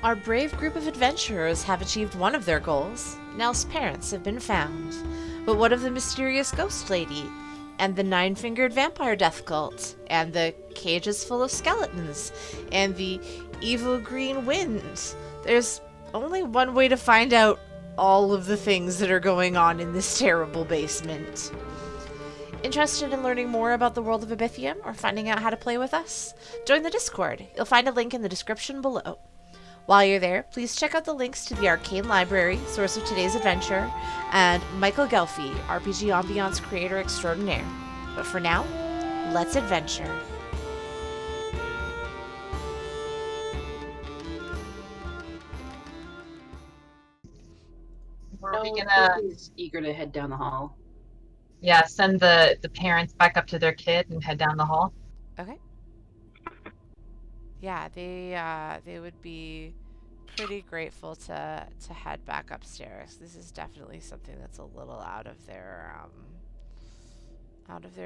Our brave group of adventurers have achieved one of their goals. Nell's parents have been found. But what of the mysterious ghost lady? And the nine-fingered vampire death cult? And the cages full of skeletons? And the evil green wind? There's only one way to find out all of the things that are going on in this terrible basement. Interested in learning more about the world of Abytheum or finding out how to play with us? Join the Discord. You'll find a link in the description below. While you're there, please check out the links to the Arcane Library, source of today's adventure, and Michael Gelfi, RPG Ambiance creator extraordinaire. But for now, let's adventure. Are we gonna... He's eager to head down the hall. Yeah, send the parents back up to their kid and head down the hall. Okay. Yeah, they would be pretty grateful to head back upstairs. This is definitely something that's a little out of their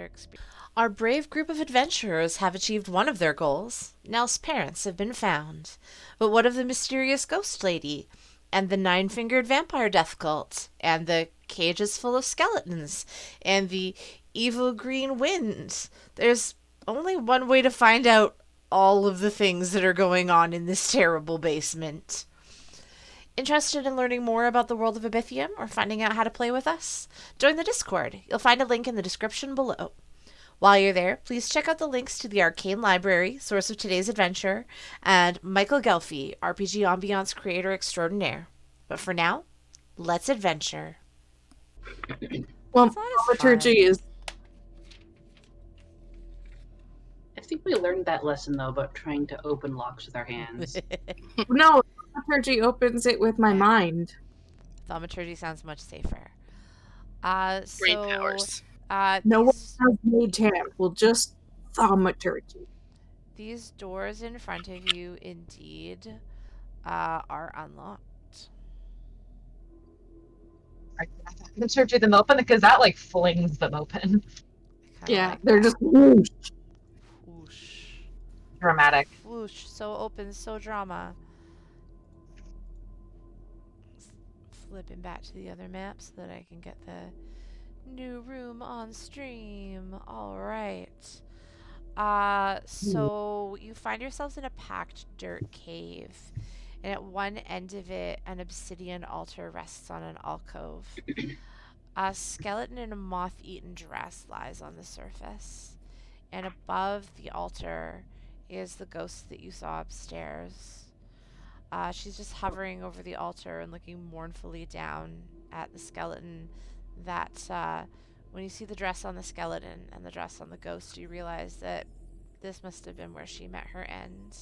experience. Our brave group of adventurers have achieved one of their goals. Nell's parents have been found. But what of the mysterious ghost lady? And the nine-fingered vampire death cult? And the cages full of skeletons? And the evil green wind? There's only one way to find out all of the things that are going on in this terrible basement. Interested in learning more about the world of Abytheum or finding out how to play with us? Join the Discord. You'll find a link in the description below. While you're there, please check out the links to the Arcane Library, source of today's adventure, and Michael Gelfi, RPG Ambiance creator extraordinaire. But for now, let's adventure. Well, thaumaturgy is... I think we learned that lesson, though, about trying to open locks with our hands. No, thaumaturgy opens it with my mind. Thaumaturgy sounds much safer. Great powers. No one has mage hand. We'll just thaumaturgy. These doors in front of you indeed are unlocked. I'm sure to them open because that like flings them open. Yeah, like they're that. just whoosh. Whoosh. Dramatic. Whoosh. So open, so drama. Flipping back to the other map so that I can get the new room on stream. All right. So you find yourselves in a packed dirt cave. And at one end of it, an obsidian altar rests on an alcove. A skeleton in a moth-eaten dress lies on the surface. And above the altar is the ghost that you saw upstairs. She's just hovering over the altar and looking mournfully down at the skeleton. That when you see the dress on the skeleton and the dress on the ghost, you realize that this must have been where she met her end.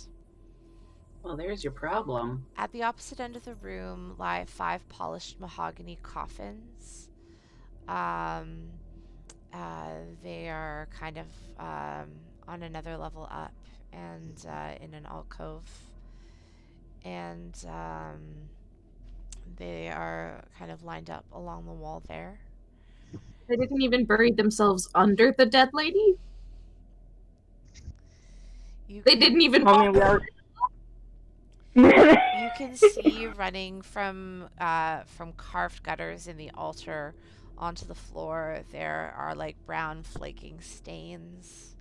Well, there's your problem. At the opposite end of the room lie 5 polished mahogany coffins. They are kind of on another level up and in an alcove. And they are kind of lined up along the wall there. They didn't even bury themselves under the dead lady? They didn't even... You can see running from carved gutters in the altar onto the floor. There are like brown flaking stains.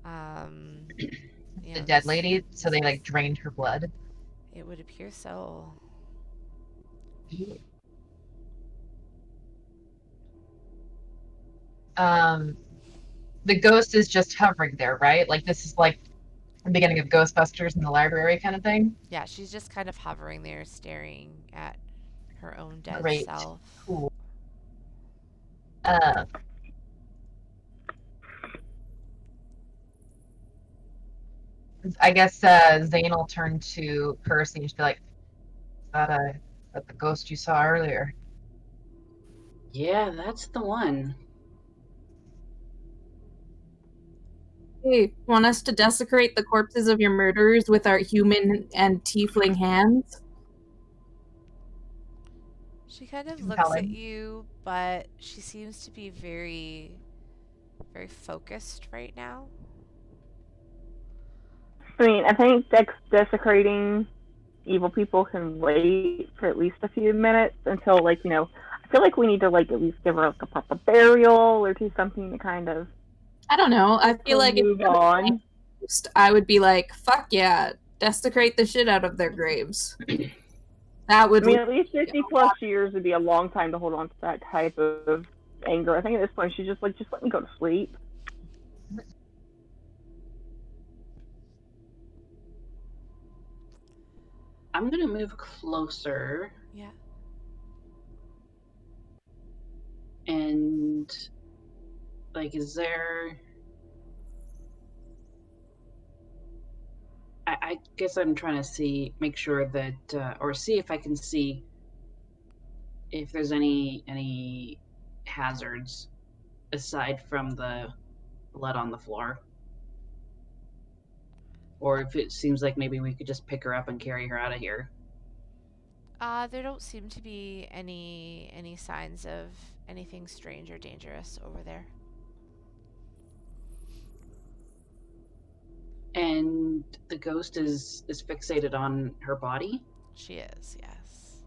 The dead lady, so they like drained her blood. It would appear so. The ghost is just hovering there, right? Like this is like the beginning of Ghostbusters in the library kind of thing. Yeah, she's just kind of hovering there, staring at her own dead Great. self. Cool. I guess Zane will turn to Percy and just be like, "Is that the ghost you saw earlier?" Yeah, that's the one. Hey, want us to desecrate the corpses of your murderers with our human and tiefling hands? She kind of looks Compelling. at you, but she seems to be very, very focused right now. I mean, I think desecrating evil people can wait for at least a few minutes until, like, I feel like we need to, like, at least give her, like, a proper burial or do something to kind of I don't know. I feel like if move on. I would be like, fuck yeah, desecrate the shit out of their graves. That would. I mean, at least 50 plus years would be a long time to hold on to that type of anger. I think at this point she's just like, just let me go to sleep. I'm gonna move closer. Yeah. And like, is there? I guess I'm trying to make sure that, or see if I can see if there's any hazards aside from the blood on the floor, or if it seems like maybe we could just pick her up and carry her out of here. There don't seem to be any signs of anything strange or dangerous over there. And the ghost is fixated on her body? She is, yes.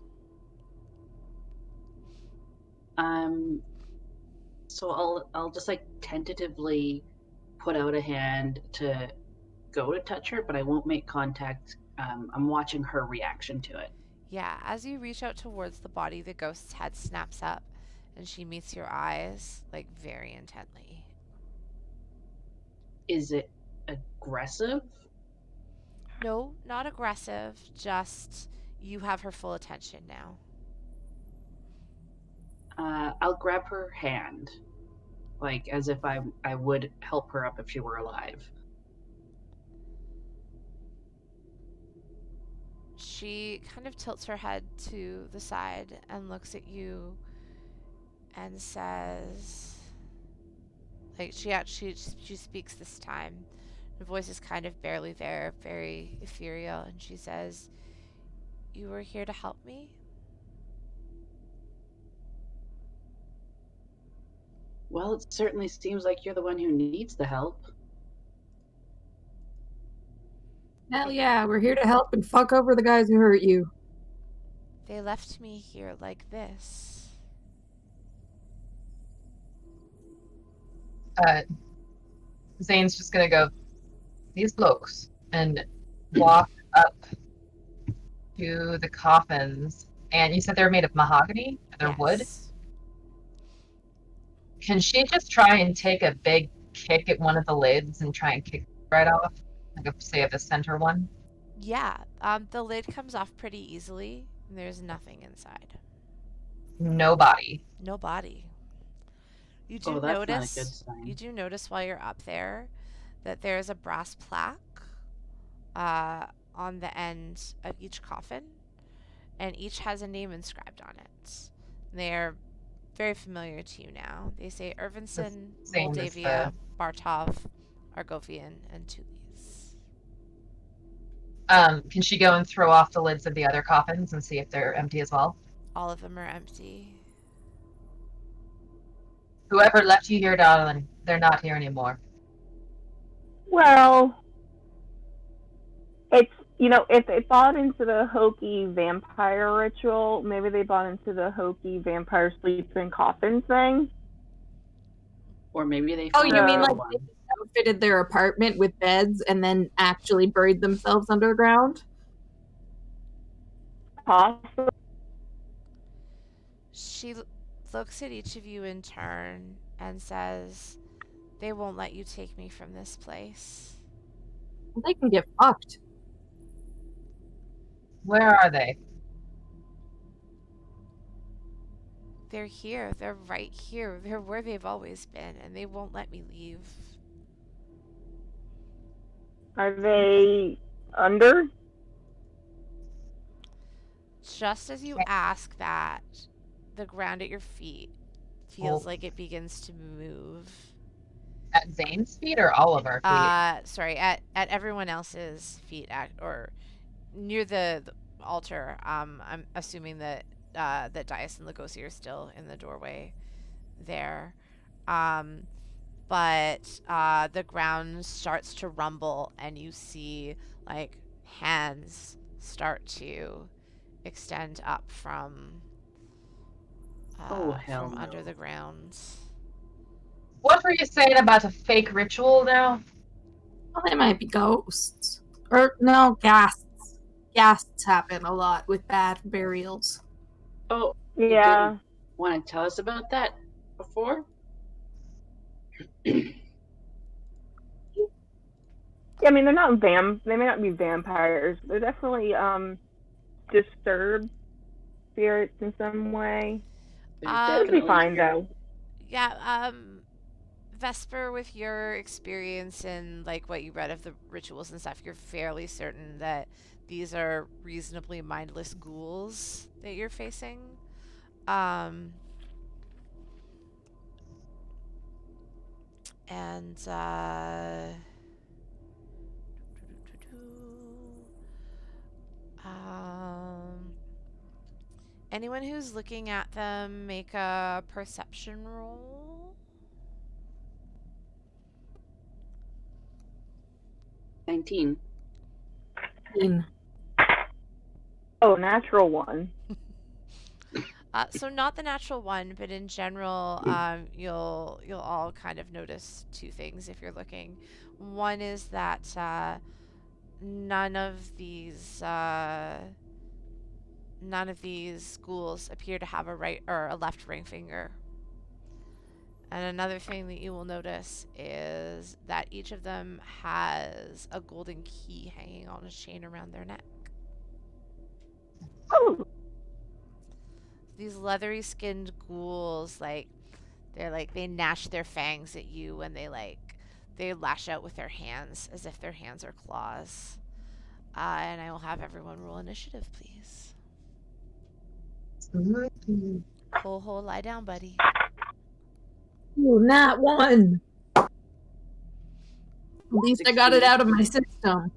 So I'll just like tentatively put out a hand to go to touch her, but I won't make contact. I'm watching her reaction to it. Yeah, as you reach out towards the body, the ghost's head snaps up and she meets your eyes, like, very intently. Is it aggressive? No, not aggressive, just you have her full attention now. I'll grab her hand, like as if I would help her up if she were alive. She kind of tilts her head to the side and looks at you and says, like, she speaks this time. Her voice is kind of barely there, very ethereal, and she says, "You were here to help me?" Well, it certainly seems like you're the one who needs the help. Hell yeah, we're here to help and fuck over the guys who hurt you. They left me here like this. Zane's just gonna go, these blokes, and walk up to the coffins. And you said they're made of mahogany? They're wood? Yes. Can she just try and take a big kick at one of the lids and try and kick it right off? Like, say, at the center one? Yeah, the lid comes off pretty easily, and there's nothing inside. No body. No body. You do That's notice, not a good sign. you do notice while you're up there that there's a brass plaque on the end of each coffin, and each has a name inscribed on it. They're very familiar to you now. They say Irvinson, Same as Moldavia, Bartov, Argovian, and Tulis. Can she go and throw off the lids of the other coffins and see if they're empty as well? All of them are empty. Whoever left you here, darling, they're not here anymore. Well, it's, if they bought into the hokey vampire ritual, maybe they bought into the hokey vampire sleep in coffin thing. Or maybe they. Oh, you mean like one. they just outfitted their apartment with beds and then actually buried themselves underground? Possibly. She looks at each of you in turn and says, "They won't let you take me from this place." They can get fucked. Where are they? They're here. They're right here. They're where they've always been, and they won't let me leave. Are they under? Just as you ask that, the ground at your feet feels like it begins to move. At Zane's feet or all of our feet? Sorry, at everyone else's feet, or near the altar. I'm assuming that that Dias and Lugosi are still in the doorway there. But the ground starts to rumble, and you see like hands start to extend up from hell from under no. the ground. What were you saying about a fake ritual now? Well, they might be ghosts. Or, no, ghasts. Ghasts happen a lot with bad burials. Oh, Yeah. Want to tell us about that before? Yeah, I mean, they're not they may not be vampires. They're definitely disturbed spirits in some way. It'll be fine though. Yeah, Vesper, with your experience and like what you read of the rituals and stuff, you're fairly certain that these are reasonably mindless ghouls that you're facing. And anyone who's looking at them, make a perception roll. 19. Oh, natural one. So not the natural one, but in general, you'll all kind of notice two things if you're looking. One is that none of these ghouls appear to have a right or a left ring finger. And another thing that you will notice is that each of them has a golden key hanging on a chain around their neck. Oh. These leathery skinned ghouls, they gnash their fangs at you when they lash out with their hands as if their hands are claws. And I will have everyone roll initiative, please. Ho, lie down, buddy. Ooh, not one. At least I got it out of my system.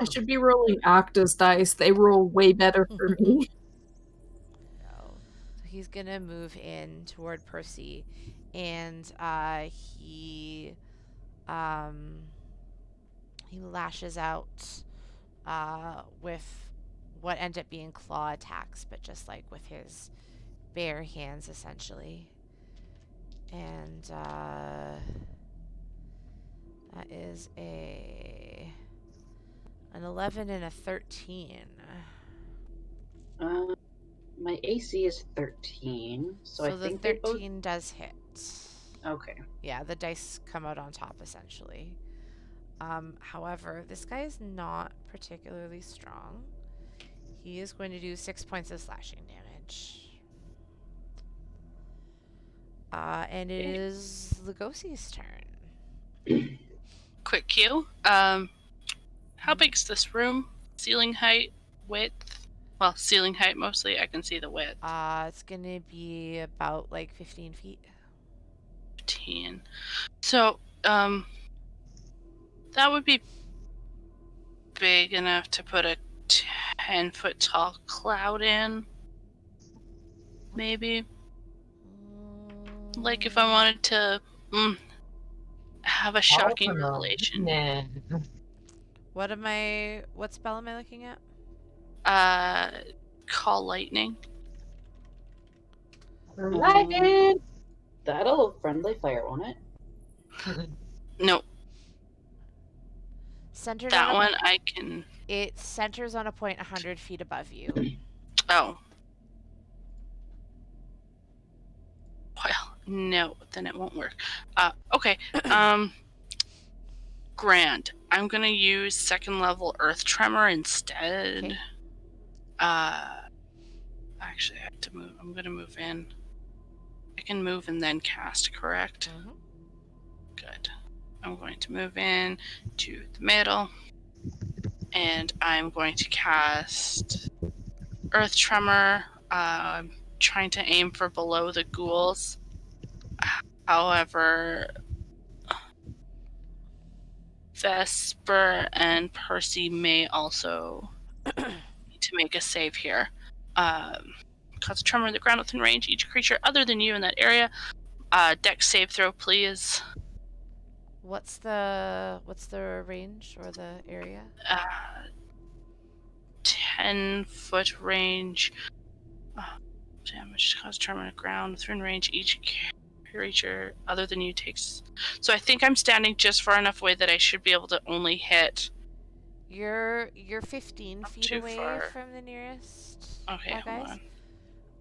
I should be rolling Octa's dice. They roll way better for me. So he's gonna move in toward Percy, and he lashes out with what end up being claw attacks, but just like with his bare hands essentially. And that is an 11 and a 13. My AC is 13, so I think the 13 does hit. Okay. Yeah, the dice come out on top essentially. However, this guy is not particularly strong. He is going to do 6 points of slashing damage. And it is Lugosi's turn. Quick cue. How big's this room? Ceiling height, width? Well, ceiling height mostly. I can see the width. It's gonna be about like 15 feet. 15. So, that would be big enough to put a 10-foot tall cloud in. Maybe. Like if I wanted to have a shocking revelation. What spell am I looking at? Call lightning. Lightning! That'll friendly fire, won't it? No. Centered that on one I can. It centers on a point 100 feet above you. Oh. Well, no, then it won't work. Okay. Grand. I'm gonna use second level Earth Tremor instead. Okay. Actually, I have to move. I'm gonna move in. I can move and then cast, correct? Mm-hmm. Good. I'm going to move in to the middle, and I'm going to cast Earth Tremor. I'm trying to aim for below the ghouls. However, Vesper and Percy may also need to make a save here. cause a tremor in the ground within range. Each creature other than you in that area. Dex save throw, please. What's the range or the area? 10-foot range. Damage cause tremor on the ground within range. Each creature other than you takes. So I think I'm standing just far enough away that I should be able to only hit. You're 15 feet too away far. from the nearest. Okay, hold guys.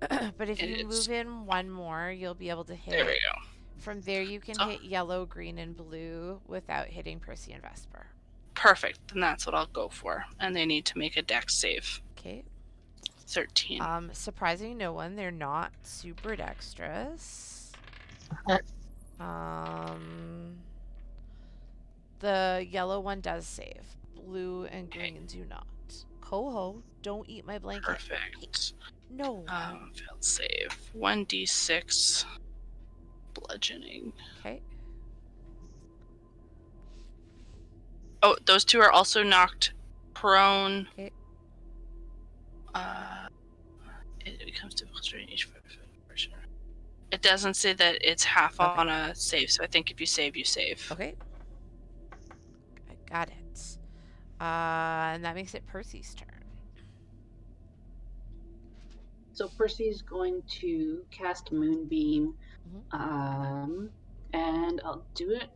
on. But if you move in one more, you'll be able to hit. There we go. From there, you can hit yellow, green, and blue without hitting Percy and Vesper. Perfect. Then that's what I'll go for. And they need to make a dex save. Okay. 13. Surprising no one, they're not super dexterous. The yellow one does save. Blue and green do not. Coho, don't eat my blanket. Perfect. No. Failed save. 1d6 bludgeoning. Okay. Oh, those two are also knocked prone. Okay. It becomes difficult to reach each for sure. It doesn't say that it's half on a save, so I think if you save, you save. Okay. I got it. And that makes it Percy's turn. So Percy's going to cast Moonbeam, and I'll do it.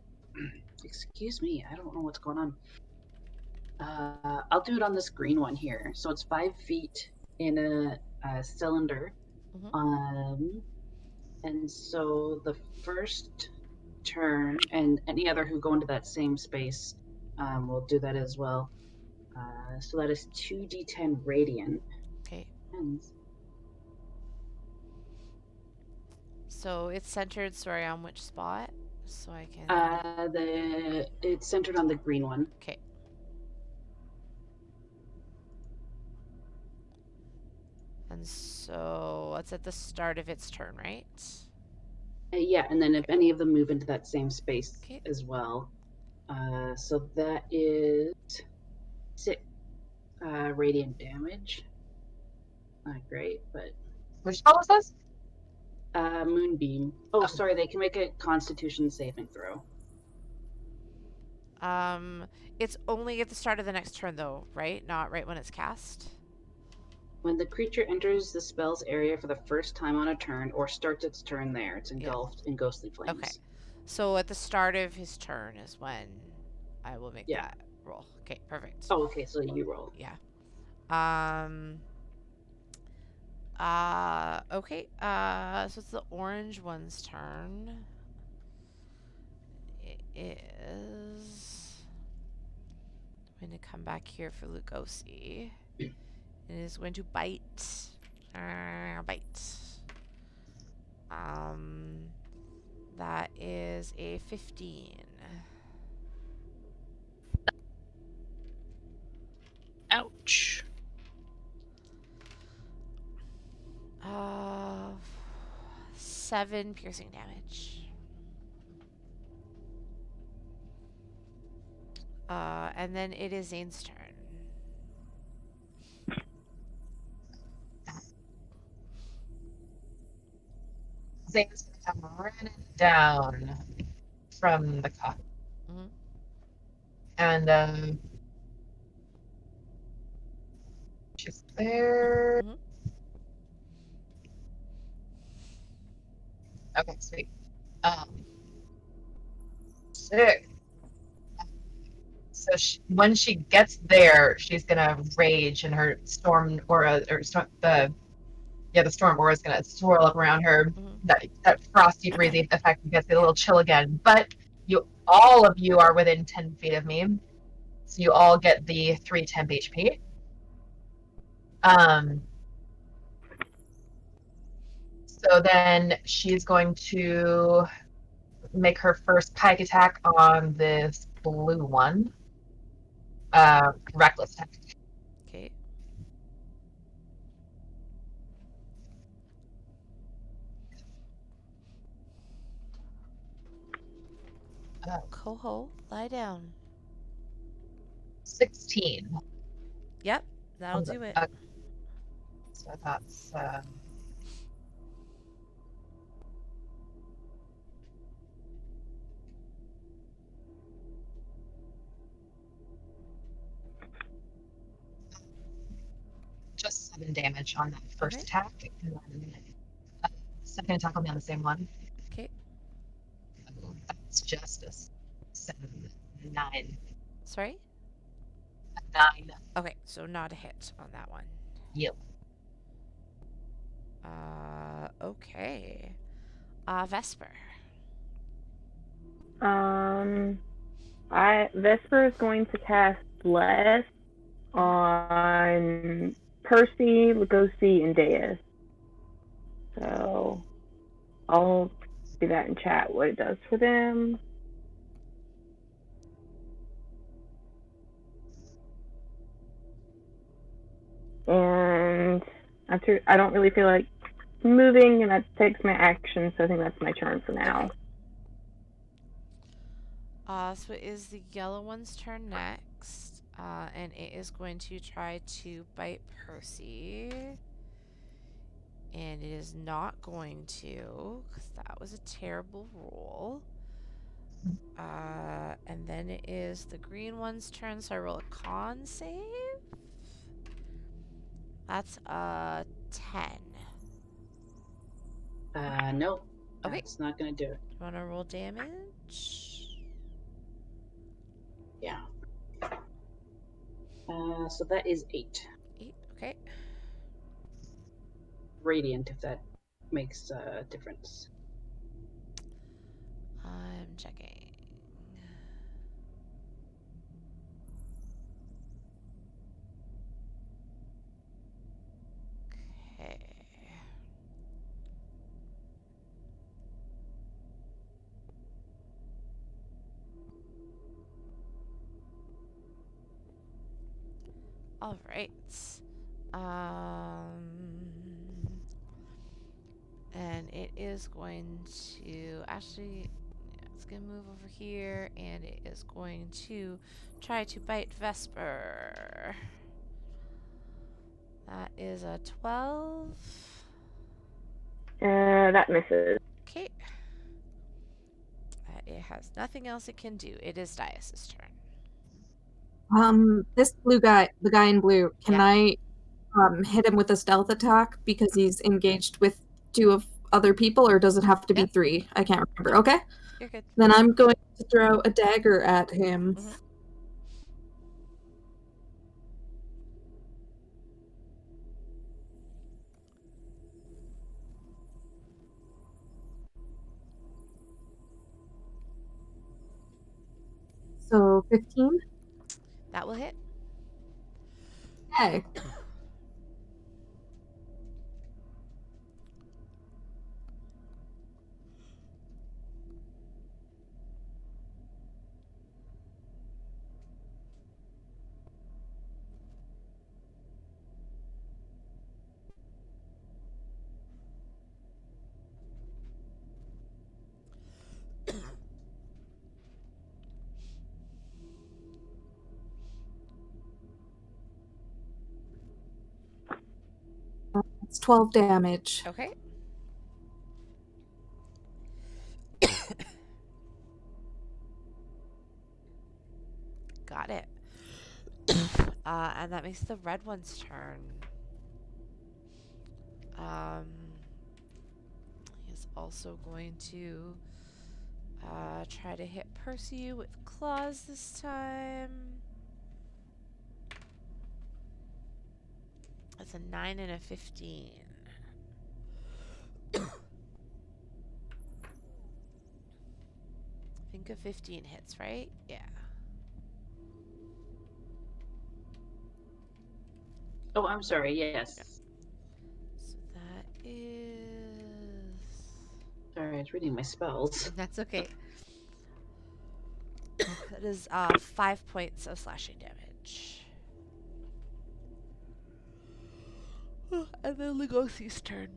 Excuse me, I don't know what's going on. I'll do it on this green one here. So it's 5 feet in a cylinder. And so the first turn, and any other who go into that same space will do that as well. So that is 2d10 radiant. Okay. And so it's centered, sorry, on which spot? So I can... it's centered on the green one. Okay. And so it's at the start of its turn, right? Yeah, and then if any of them move into that same space as well. So that is 6 radiant damage. Not great, but... Which spell was this? Moonbeam. Oh, sorry, they can make a Constitution saving throw. It's only at the start of the next turn, though, right? Not right when it's cast? When the creature enters the spell's area for the first time on a turn or starts its turn there, it's engulfed in ghostly flames. Okay. So at the start of his turn is when I will make that roll. Okay, perfect. Oh, okay, so you roll. Yeah. Okay. So it's the orange one's turn. It is going to come back here for Lugosi. It is going to bite. Bite. That is a 15. Ouch. 7 piercing damage. And then it is Zane's turn. Zane's gonna come running down from the coffin. And she's there. Okay, sweet. Sick. So when she gets there, she's gonna rage, and her storm aura, the storm aura is gonna swirl up around her. That frosty, breezy effect gets a little chill again. But all of you are within 10 feet of me, so you all get the 3 temp HP. So then she's going to make her first pike attack on this blue one. Reckless attack. Okay. Coho, lie down. 16. Yep, that'll do it. So that's 7 damage on that first Okay. attack, and then second attack will be on the same one. Okay. So that's just a 7, 9. Sorry? A 9. Okay, so not a hit on that one. Yep. Okay. Vesper. Vesper is going to cast Bless on Percy, Lugosi, and Deus. So I'll do that in chat what it does for them. And after, I don't really feel like moving, and that takes my action, so I think that's my turn for now. So it is the yellow one's turn next, and it is going to try to bite Percy, and it is not going to, because that was a terrible roll. And then it is the green one's turn, so I roll a con save. That's a 10. Nope. Okay. It's not gonna do it. You want to roll damage? Yeah. So that is 8. 8. Okay. Radiant, if that makes a difference. I'm checking. Okay. All right. And it is going to actually, yeah, it's gonna move over here, and it is going to try to bite Vesper. That is a 12. That misses. Okay. It has nothing else it can do. It is Dias's turn. This blue guy, the guy in blue, can Yeah. I hit him with a stealth attack because he's engaged with 2 of other people, or does it have to be Yeah. 3? I can't remember. Okay. You're good. Then I'm going to throw a dagger at him. Mhm. So 15. That will hit. Okay. It's 12 damage. Okay. Got it. And that makes the red one's turn. He's also going to try to hit Percy with claws this time. That's a 9 and a 15. I think a 15 hits, right? Yeah. Oh, I'm sorry. Yes. So that is... Sorry, I was reading my spells. That's okay. That is 5 points of slashing damage. And then Lugosi's turn.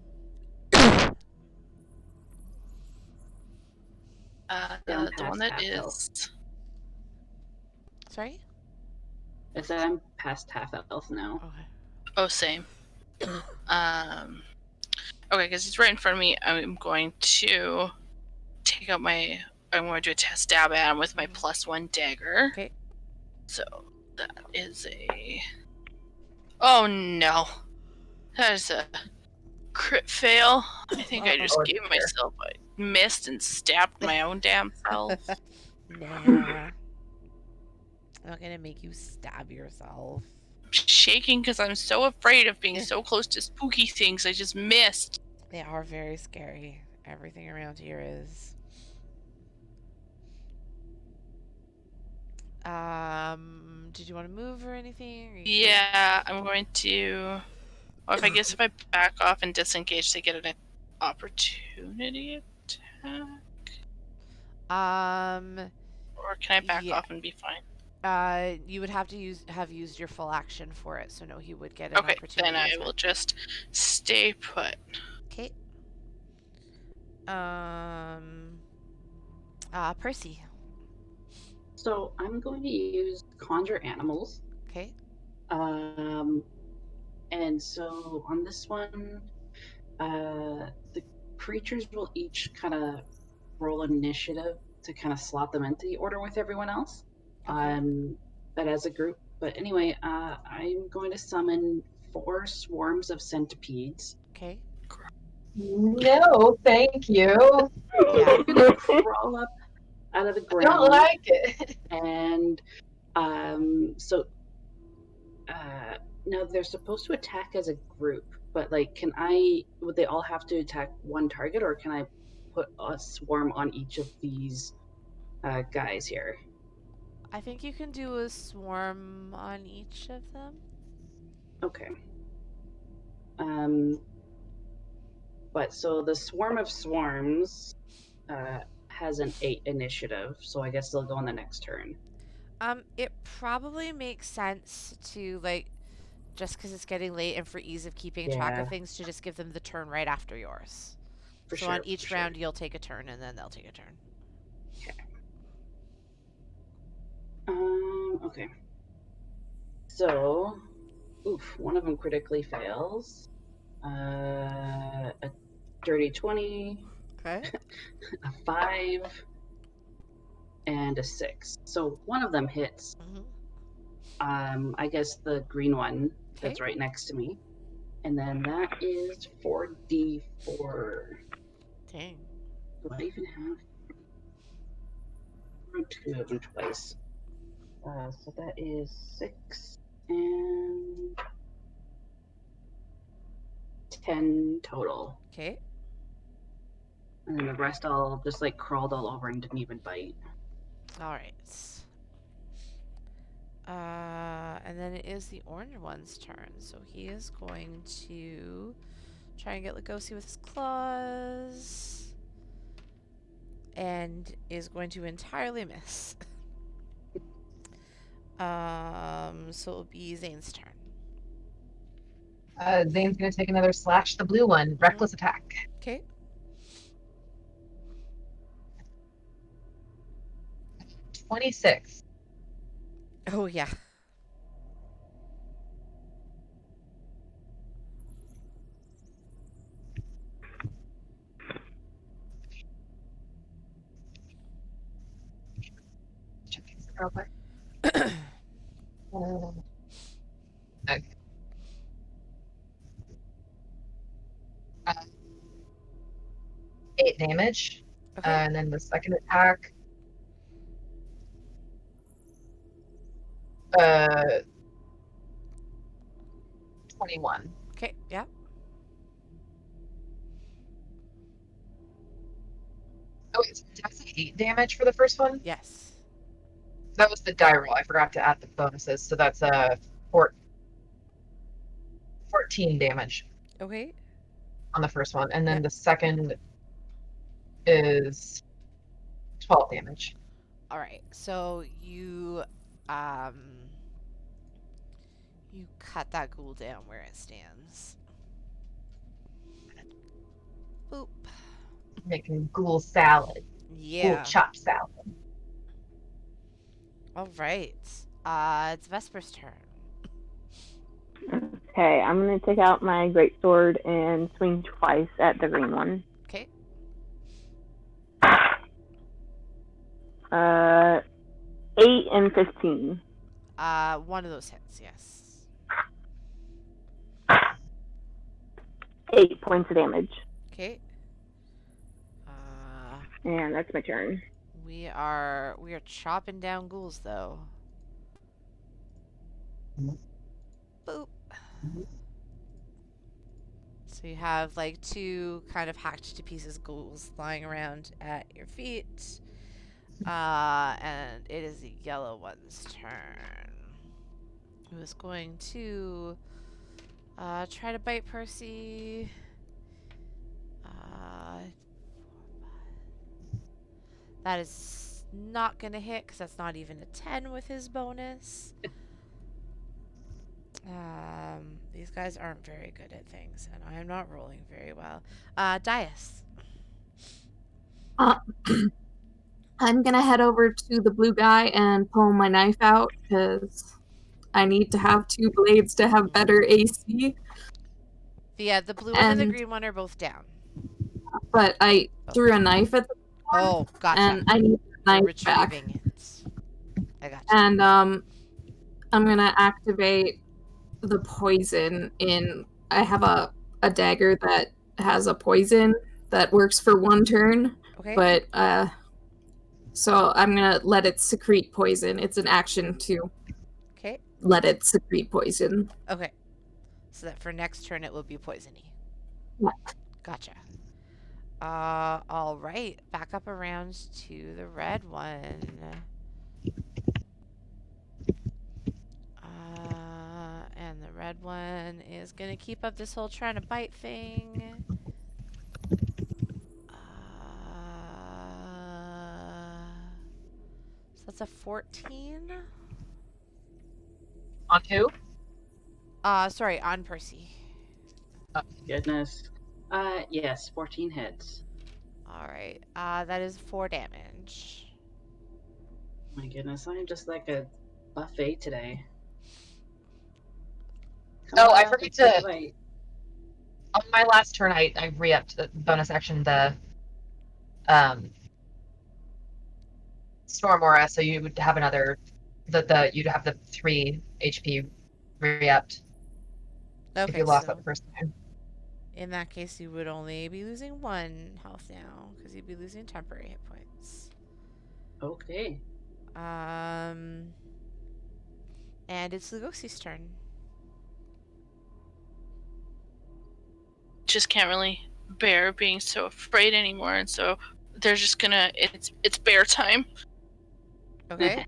Down The past one that half is. health. Sorry? I said I'm past half health now. Okay. Oh, same. Okay, because he's right in front of me. I'm going to take out my. I'm going to do a stab at him with my +1 dagger. Okay. So that is a. Oh no! That is a crit fail. I think I just Oh, gave dear. myself a missed and stabbed my own damn self. Nah. I'm not gonna make you stab yourself. I'm shaking because I'm so afraid of being so close to spooky things I just missed. They are very scary. Everything around here is. Did you want to move or anything? Or Yeah, I'm going to. Or if I back off and disengage, they get an opportunity attack. Or can I back off and be fine? You would have to have used your full action for it, so no, he would get an opportunity. Then I will just stay put. Okay. Percy. So I'm going to use conjure animals. Okay. And so on this one, the creatures will each kind of roll initiative to kind of slot them into the order with everyone else. But as a group. But anyway, I'm going to summon 4 swarms of centipedes. Okay. No, thank you. I'm gonna crawl up out of the I ground. don't like it. And now they're supposed to attack as a group, but like, would they all have to attack one target, or can I put a swarm on each of these guys here? I think you can do a swarm on each of them. Okay. But so the swarm of swarms has an 8 initiative, so I guess they'll go on the next turn. It probably makes sense to, like, just because it's getting late and for ease of keeping track of things, to just give them the turn right after yours. So on each round, you'll take a turn, and then they'll take a turn. Okay. Okay. So, one of them critically fails. A dirty 20. Okay. A 5. And a 6. So one of them hits. I guess the green one that's right next to me. And then that is 4d4. Dang. Do I even have 2 of them twice? So that is 6 and 10 total. Okay. And then the rest all just like crawled all over and didn't even bite. All right. And then it is the orange one's turn. So he is going to try and get Lugosi with his claws. And is going to entirely miss. So it'll be Zane's turn. Zane's gonna take another slash the blue one. Reckless attack. Okay. 26. Oh, yeah. Check this real quick. Okay. 8 damage. Okay. And then the second attack. 21. Okay, yeah. Oh, wait, did I say 8 damage for the first one? Yes. That was the die roll. I forgot to add the bonuses. So that's 14 damage Okay. on the first one. And then the second is 12 damage. All right. So you cut that ghoul down where it stands. Boop. Making ghoul salad. Yeah. Ghoul chop salad. All right. It's Vesper's turn. Okay, I'm gonna take out my greatsword and swing twice at the green one. Okay. 8 and 15. One of those hits, yes. 8 points of damage. Okay. And that's my turn. We are chopping down ghouls though. Boop. So you have like 2 kind of hacked to pieces ghouls lying around at your feet. And it is the yellow one's turn. Who is going to try to bite Percy. That is not going to hit because that's not even a 10 with his bonus. These guys aren't very good at things, and I am not rolling very well. Dias. I'm gonna head over to the blue guy and pull my knife out because I need to have 2 blades to have better AC. The blue one and the green one are both down. But I threw a knife at the one, Oh, gotcha. and I need the knife back. It. I gotcha. And I'm gonna activate the poison in. I have a dagger that has a poison that works for 1 turn. Okay. But so I'm gonna let it secrete poison. It's an action to let it secrete poison. Okay. So that for next turn it will be poisony. Yeah. Gotcha. All right. Back up around to the red one. And the red one is gonna keep up this whole trying to bite thing. So that's a 14. On who? Sorry, on Percy. Oh, goodness. Yes, 14 hits. Alright, that is 4 damage. My goodness, I'm just like a buffet today. I forgot to... On my last turn, I re-upped the bonus action, the Storm Aura, so you would have another... you'd have the 3 HP re-upped. Okay, if you lost so that the first time. in that case, you would only be losing 1 health now, because you'd be losing temporary hit points. Okay. And it's Lugosi's turn. Just can't really bear being so afraid anymore, and so they're just gonna. It's bear time. Okay.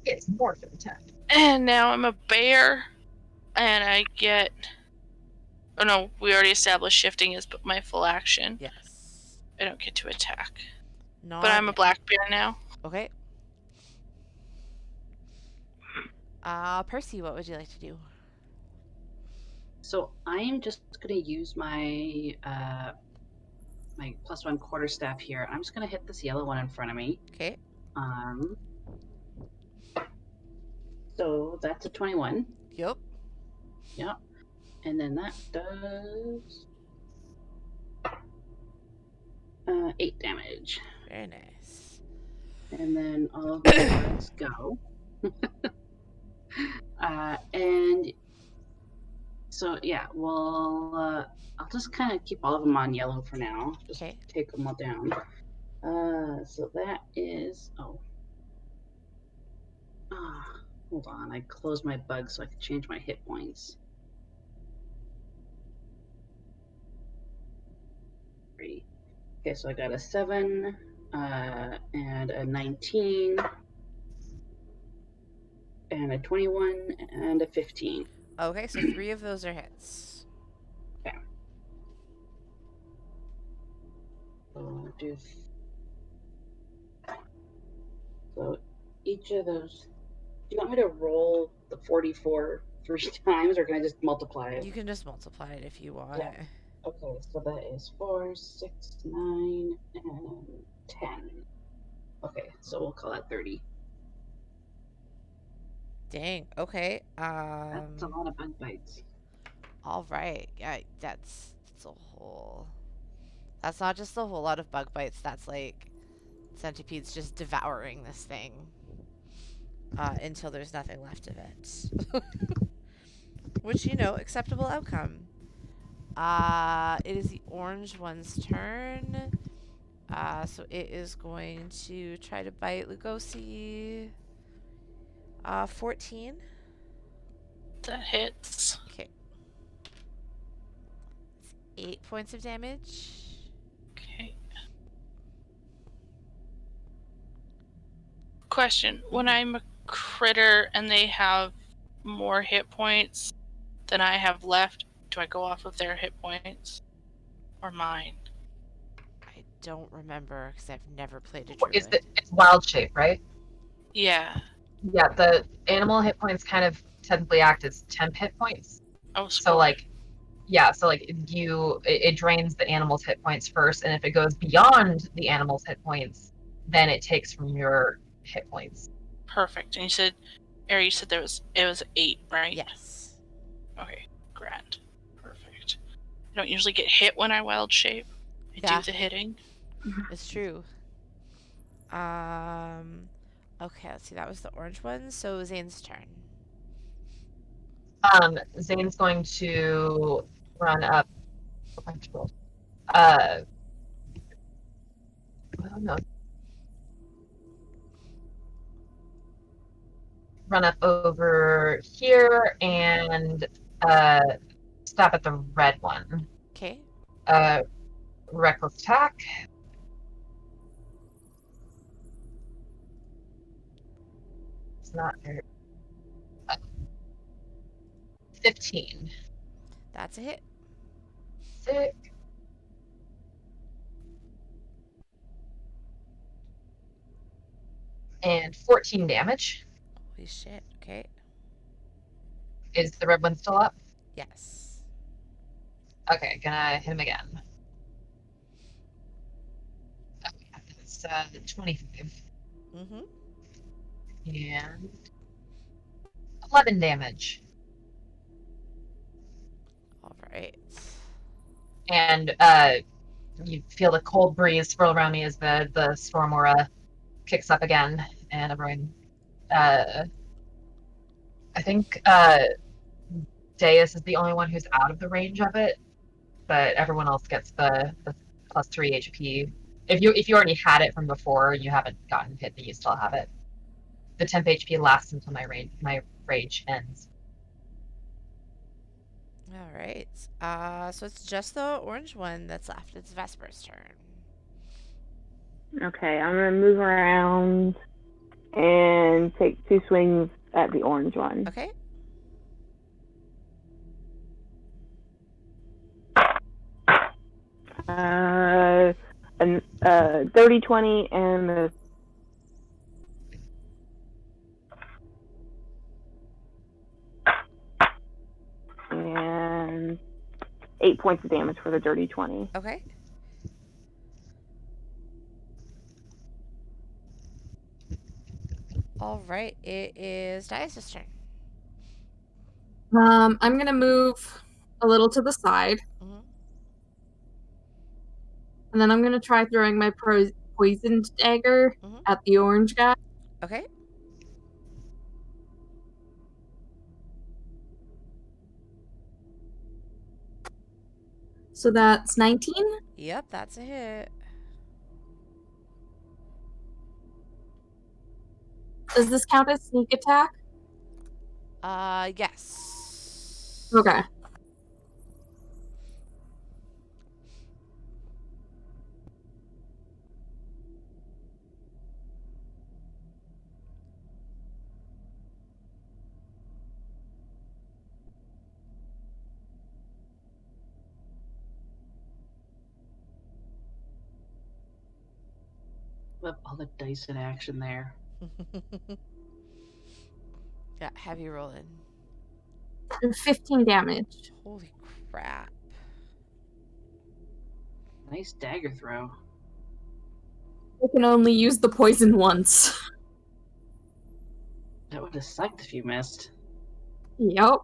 It's morphin time. And now I'm a bear, and I get. Oh no, we already established shifting is my full action. Yes. I don't get to attack. Not But I'm a yet. black bear now. Okay. Percy, what would you like to do? So I'm just gonna use my my +1 quarterstaff here. I'm just gonna hit this yellow one in front of me. Okay. So that's a 21. Yep. Yep. And then that does 8 damage. Very nice. And then all of the cards go. And so yeah, well, I'll just kind of keep all of them on yellow for now. Just take them all down. So that is hold on. I closed my bug so I could change my hit points. 3. Okay, so I got a 7, and a 19, and a 21, and a 15. Okay, so 3 of those are hits. Okay. So so each of those. Do you want me to roll the 44 3 times, or can I just multiply it? You can just multiply it if you want. Yeah. Okay, so that is 4, 6, 9, and 10. Okay, so we'll call that 30. Dang. Okay. That's a lot of bug bites. All right. Yeah, that's a whole. That's not just a whole lot of bug bites. That's like centipedes just devouring this thing until there's nothing left of it. Which, acceptable outcome. It is the orange one's turn. So it is going to try to bite Lugosi. 14. That hits. Okay. 8 points of damage. Okay. Question. When I'm a critter and they have more hit points than I have left, do I go off of their hit points? Or mine? I don't remember because I've never played a druid. It's wild shape, right? Yeah. Yeah, the animal hit points kind of technically act as temp hit points. Oh, So like, yeah, so like it drains the animal's hit points first, and if it goes beyond the animal's hit points, then it takes from your hit points. perfect. And you said, Ari, you said it was 8, right? Yes. Okay, grand. Perfect. I don't usually get hit when I wild shape. I Yeah. do the hitting. It's true. Okay, let's see. That was the orange one. So Zane's turn. Zane's going to run up. Well, no. Run up over here and stop at the red one. Okay. Reckless attack. It's not very. 15. That's a hit. Sick. And 14 damage. Holy shit. Okay. Is the red one still up? Yes. Okay, gonna hit him again. Oh, yeah, it's 25. Mm-hmm. And 11 damage. All right. And you feel the cold breeze swirl around you as the storm aura kicks up again, and everyone. I think Deus is the only one who's out of the range of it, but everyone else gets the plus 3 HP. If you already had it from before and you haven't gotten hit, then you still have it. The temp HP lasts until my rage ends. All right. So it's just the orange one that's left. It's Vesper's turn. Okay, I'm gonna move around and take 2 swings at the orange one. Okay. And 30, 20, and the and 8 points of damage for the dirty 20. Okay. All right. It is Dias' turn. I'm gonna move a little to the side, Mhm. and then I'm gonna try throwing my poisoned dagger Mhm. at the orange guy. Okay. So that's 19. Yep, that's a hit. Does this count as sneak attack? Yes. Okay. Love all the dice in action there. Yeah, heavy rolling. 15 damage. Holy crap. Nice dagger throw. I can only use the poison once. That would have sucked if you missed. Yep.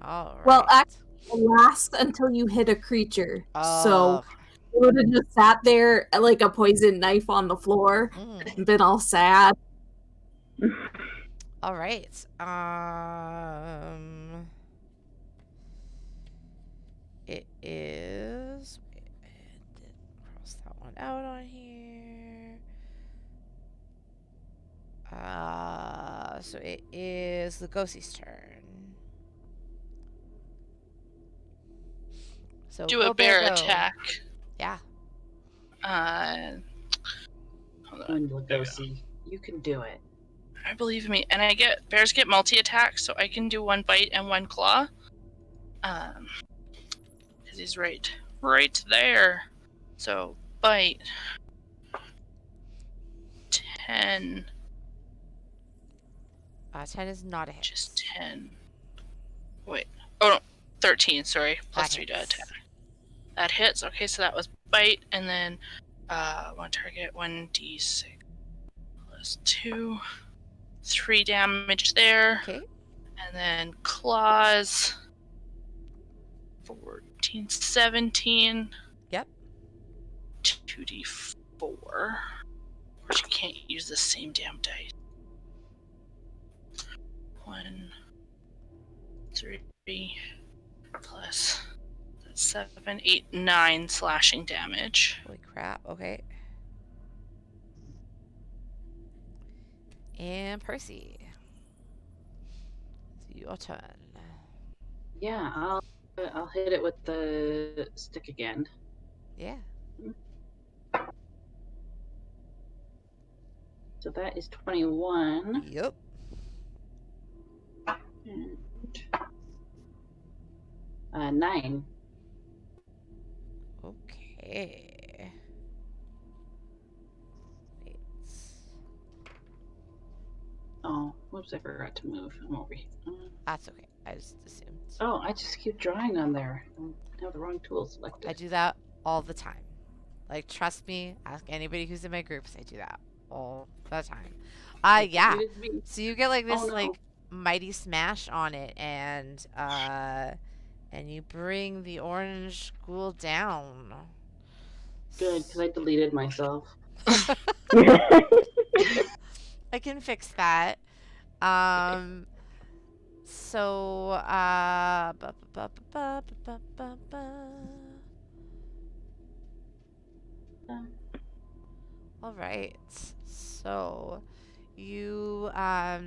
All right. Well, actually, it lasts until you hit a creature. So okay. it would have just sat there like a poison knife on the floor and been all sad. All right. it is. Cross that one out on here. So it is Lugosi's turn. So Do go a bear go. attack. Yeah. Hold on. And Lugosi, you can do it. I believe in me. And bears get multi-attack, so I can do 1 bite and 1 claw. Because he's right there. So bite. 10. 10 is not a hit. Just 10. Wait. Oh no. 13, sorry. Plus That 3 to hits. attack. That hits. Okay, so that was bite, and then one target, 1d6 plus 2. 3 damage there. Okay. And then claws. 14, 17. Yep. 2d4. Of course, you can't use the same damn dice. 1, 3, plus 7, 8, 9 slashing damage. Holy crap. Okay. And Percy. It's your turn. Yeah, I'll hit it with the stick again. Yeah. So that is 21. Yep. And 9. Okay. Wait. Oh, whoops, I forgot to move. I'm over here. That's okay. I just assumed. Oh, I just keep drawing on there. I have the wrong tool selected. I do that all the time. Like, trust me, ask anybody who's in my groups, I do that all the time. Yeah. So you get like this like mighty smash on it, and you bring the orange ghoul down. Good, because I deleted myself. I can fix that. So all right. So you are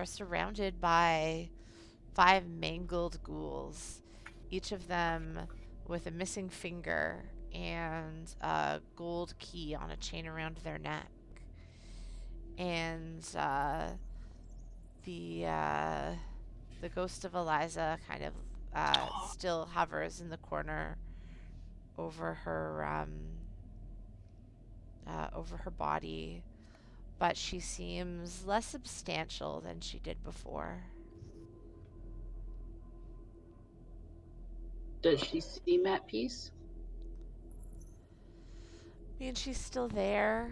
surrounded by 5 mangled ghouls, each of them with a missing finger and a gold key on a chain around their neck. And the ghost of Eliza kind of still hovers in the corner over her body, but she seems less substantial than she did before. Does she seem at peace? I mean, she's still there,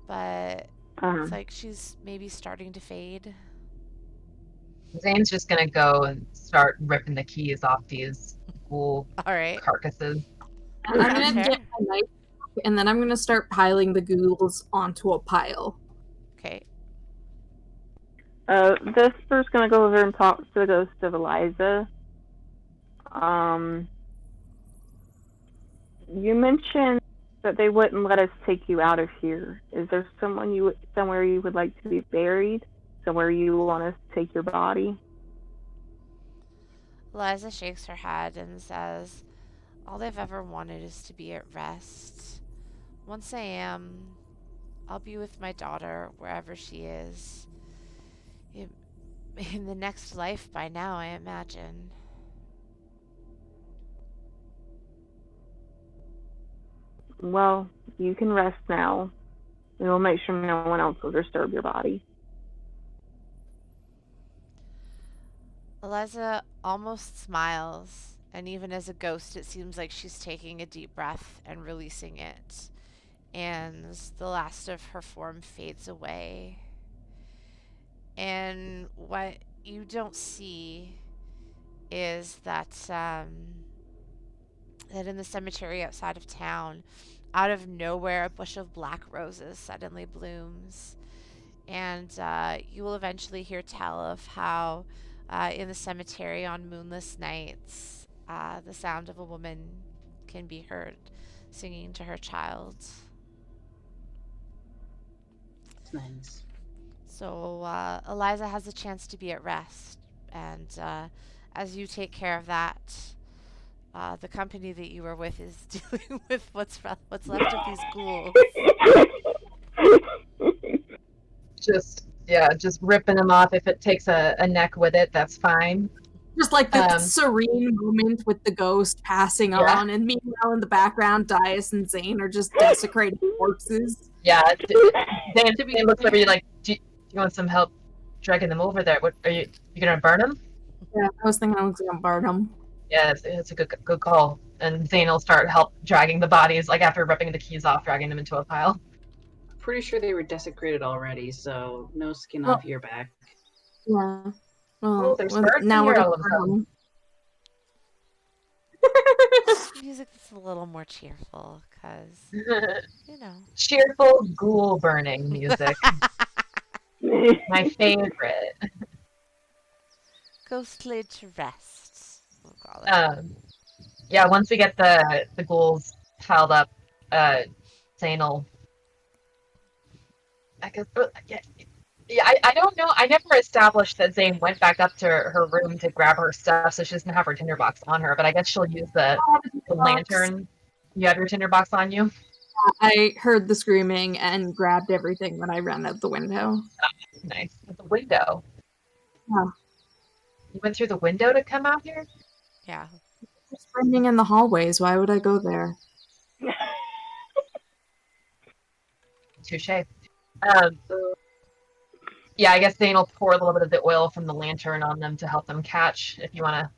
but it's like she's maybe starting to fade. Zane's just gonna go and start ripping the keys off these ghoul All right. carcasses. I'm gonna get a knife, and then I'm gonna start piling the ghouls onto a pile. Okay. Vesper's gonna go over and talk to the ghost of Eliza. You mentioned that they wouldn't let us take you out of here. Is there somewhere you would like to be buried? Somewhere you want us to take your body? Eliza shakes her head and says, all they've ever wanted is to be at rest. Once I am, I'll be with my daughter wherever she is. In the next life by now, I imagine. Well, you can rest now, and we'll make sure no one else will disturb your body. Eliza almost smiles, and even as a ghost, it seems like she's taking a deep breath and releasing it. And the last of her form fades away. And what you don't see is that that in the cemetery outside of town, out of nowhere, a bush of black roses suddenly blooms. And you will eventually hear tell of how in the cemetery on moonless nights, the sound of a woman can be heard singing to her child. It's nice. So Eliza has a chance to be at rest, and as you take care of that, the company that you were with is dealing with what's left of these ghouls. Just ripping them off. If it takes a neck with it, that's fine. Just like the serene moment with the ghost passing on, and meanwhile in the background, Dias and Zane are just desecrating corpses. Yeah, Zane looks over you like, do you want some help dragging them over there? What are you gonna burn them? Yeah, I was thinking I was gonna burn them. Yeah, it's a good call. And Zane will start dragging the bodies, like after ripping the keys off, dragging them into a pile. Pretty sure they were desecrated already, so no skin off your back. Yeah. Well, there's birds now in here we're all of a sudden. Music that's a little more cheerful, because, you know. Cheerful ghoul burning music. My favorite. Ghost laid to rest, we'll call it. Yeah, once we get the ghouls piled up, Zane will... I guess... Yeah, I don't know. I never established that Zane went back up to her room to grab her stuff, so she doesn't have her tinderbox on her, but I guess she'll use the lantern. You have your tinderbox on you? I heard the screaming and grabbed everything when I ran out the window. Nice. At the window? Yeah. You went through the window to come out here? Yeah. It's raining in the hallways. Why would I go there? Touché. Yeah, I guess Zane will pour a little bit of the oil from the lantern on them to help them catch, if you want to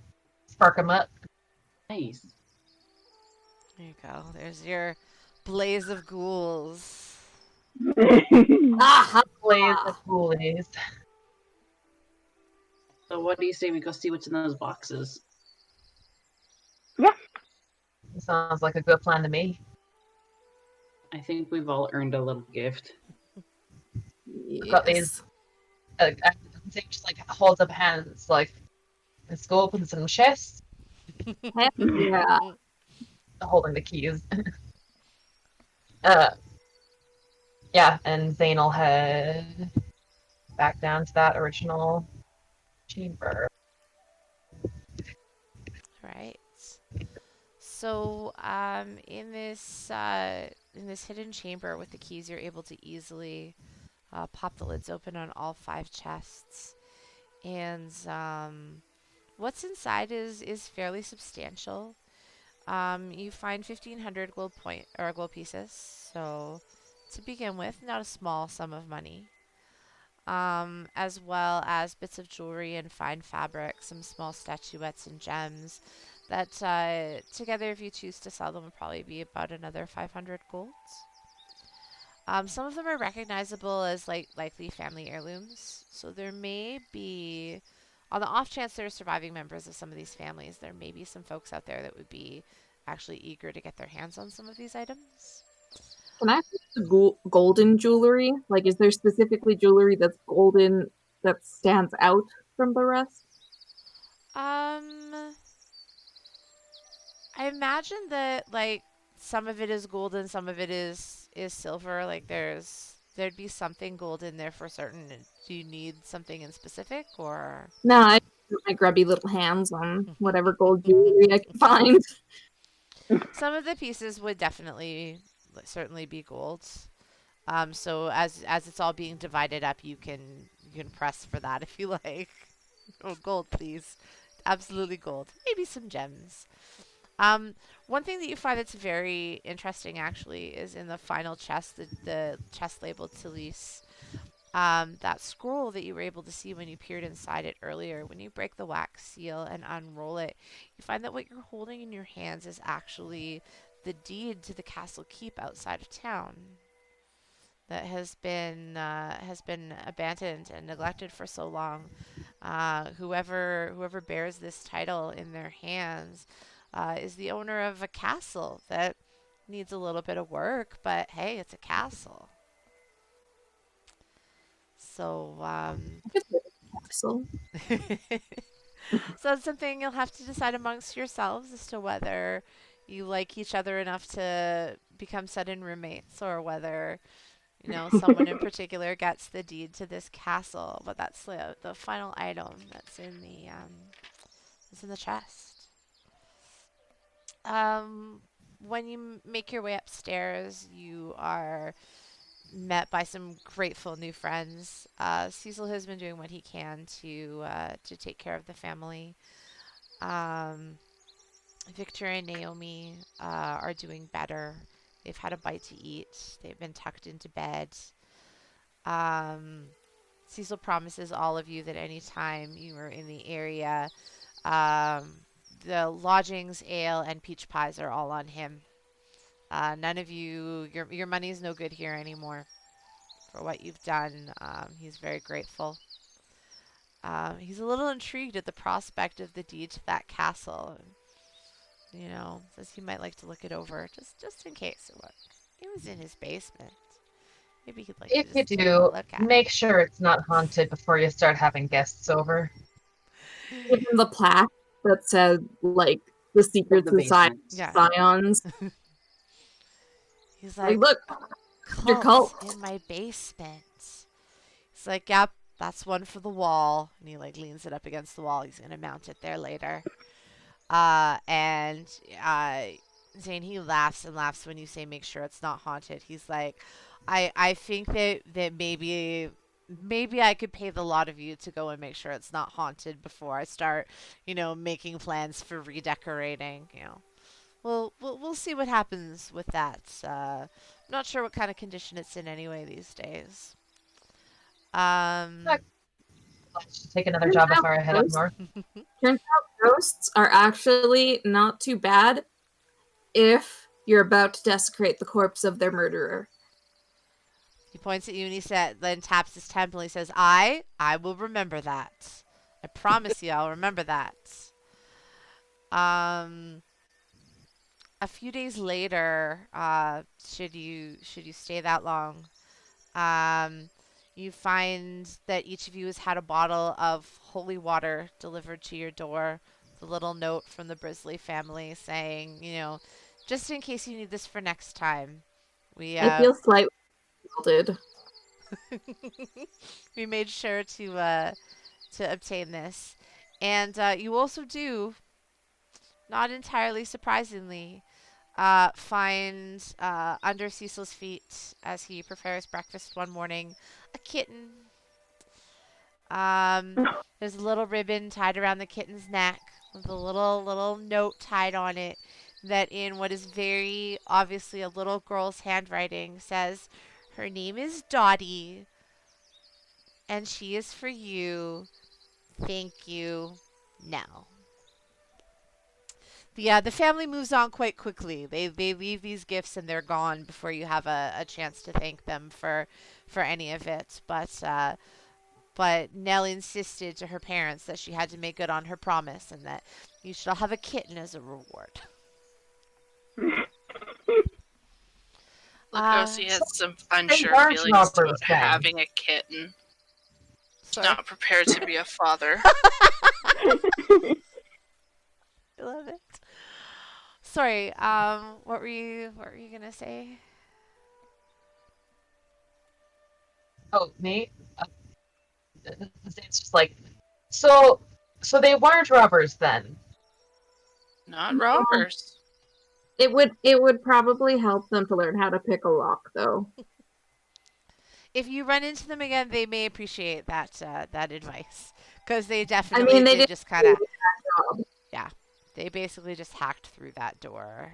spark them up. Nice. There you go. There's your blaze of ghouls. Ah, blaze of ghoulies. So what do you say we go see what's in those boxes? Yeah. Sounds like a good plan to me. I think we've all earned a little gift. We've got these... Zane just holds up hands like, let's go open some chests. Yeah. Holding the keys. Yeah, and Zane will head back down to that original chamber. Right. So, in this hidden chamber with the keys, you're able to easily pop the lids open on all 5 chests, and what's inside is fairly substantial. You find 1,500 gold pieces, so to begin with, not a small sum of money. As well as bits of jewelry and fine fabric, some small statuettes and gems that together, if you choose to sell them, will probably be about another 500 golds. Some of them are recognizable as likely family heirlooms, so there may be, on the off chance there are surviving members of some of these families, there may be some folks out there that would be actually eager to get their hands on some of these items. Can I ask the golden jewelry? Like, is there specifically jewelry that's golden that stands out from the rest? I imagine that some of it is golden, some of it is silver. Like there'd be something gold in there for certain. Do you need something in specific, or? No, I put my grubby little hands on whatever gold jewelry I can find. Some of the pieces would certainly be gold. So as it's all being divided up, you can press for that if you like. Oh, gold, please. Absolutely gold. Maybe some gems. One thing that you find that's very interesting, actually, is in the final chest, the chest labeled Talise. That scroll that you were able to see when you peered inside it earlier, when you break the wax seal and unroll it, you find that what you're holding in your hands is actually the deed to the castle keep outside of town that has been abandoned and neglected for so long. Whoever bears this title in their hands is the owner of a castle that needs a little bit of work, but hey, it's a castle. So castle. So it's something you'll have to decide amongst yourselves as to whether you like each other enough to become sudden roommates, or whether, someone in particular gets the deed to this castle. But that's the final item that's in the chest. When you make your way upstairs, you are met by some grateful new friends. Cecil has been doing what he can to take care of the family. Victor and Naomi are doing better. They've had a bite to eat. They've been tucked into bed. Cecil promises all of you that any time you are in the area, the lodgings, ale, and peach pies are all on him. None of you, your money is no good here anymore for what you've done. He's very grateful. He's a little intrigued at the prospect of the deed to that castle. Says he might like to look it over just in case it was in his basement. Maybe he'd like If to you just take a do, look at make sure it's not haunted before you start having guests over. Give him the plaque that said, like, the secrets the inside basement. Yeah. Scions. He's Like, like, look, your cult cult. in my basement. He's like, yep, that's one for the wall. And he leans it up against the wall. He's gonna mount it there later. And Zane, he laughs and laughs when you say make sure it's not haunted. He's like, I think that maybe I could pay the lot of you to go and make sure it's not haunted before I start, making plans for redecorating. We'll see what happens with that. I'm not sure what kind of condition it's in anyway these days. Take another job before I head up north. Turns out ghosts are actually not too bad if you're about to desecrate the corpse of their murderer. He points at you and then taps his temple. He says, I will remember that. I promise you I'll remember that. A few days later, should you stay that long, you find that each of you has had a bottle of holy water delivered to your door. The little note from the Brisley family saying, just in case you need this for next time. I feel slightly insulted. We made sure to obtain this. And you also do, not entirely surprisingly, find under Cecil's feet as he prepares breakfast one morning a kitten. There's a little ribbon tied around the kitten's neck with a little note tied on it that, in what is very obviously a little girl's handwriting, says, "Her name is Dottie, and she is for you. Thank you. Now." The family moves on quite quickly. They leave these gifts and they're gone before you have a chance to thank them for any of it. But Nell insisted to her parents that she had to make good on her promise and that you should all have a kitten as a reward. Lugosi has some unsure large feelings numbers about then. having a kitten. Sorry. Not prepared to be a father. I love it. Sorry, what were you gonna say? Oh, me? It's just like, so they weren't robbers then. Not robbers. It would probably help them to learn how to pick a lock, though. If you run into them again, they may appreciate that advice, because they definitely they did just kind of, do that job. yeah, they basically just hacked through that door.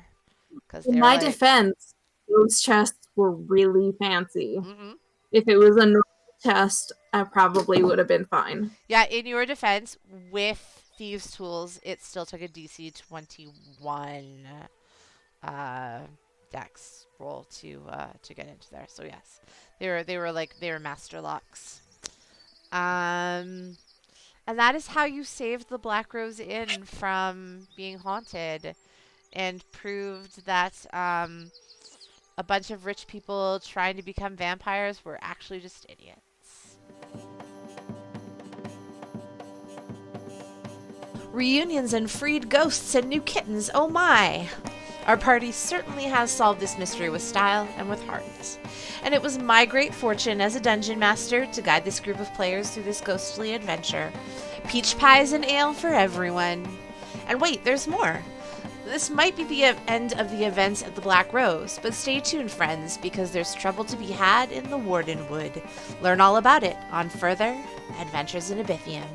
Because In my defense, those chests were really fancy. Mm-hmm. If it was a normal chest, I probably would have been fine. Yeah, in your defense, with thieves' tools, it still took a DC 21 dex roll to get into there. So yes, they were master locks. And that is how you saved the Black Rose Inn from being haunted, and proved that a bunch of rich people trying to become vampires were actually just idiots. Reunions and freed ghosts and new kittens, oh my! Our party certainly has solved this mystery with style and with heart. And it was my great fortune as a dungeon master to guide this group of players through this ghostly adventure. Peach pies and ale for everyone. And wait, there's more. This might be the end of the events at the Black Rose, but stay tuned, friends, because there's trouble to be had in the Wardenwood. Learn all about it on further Adventures in Abytheum.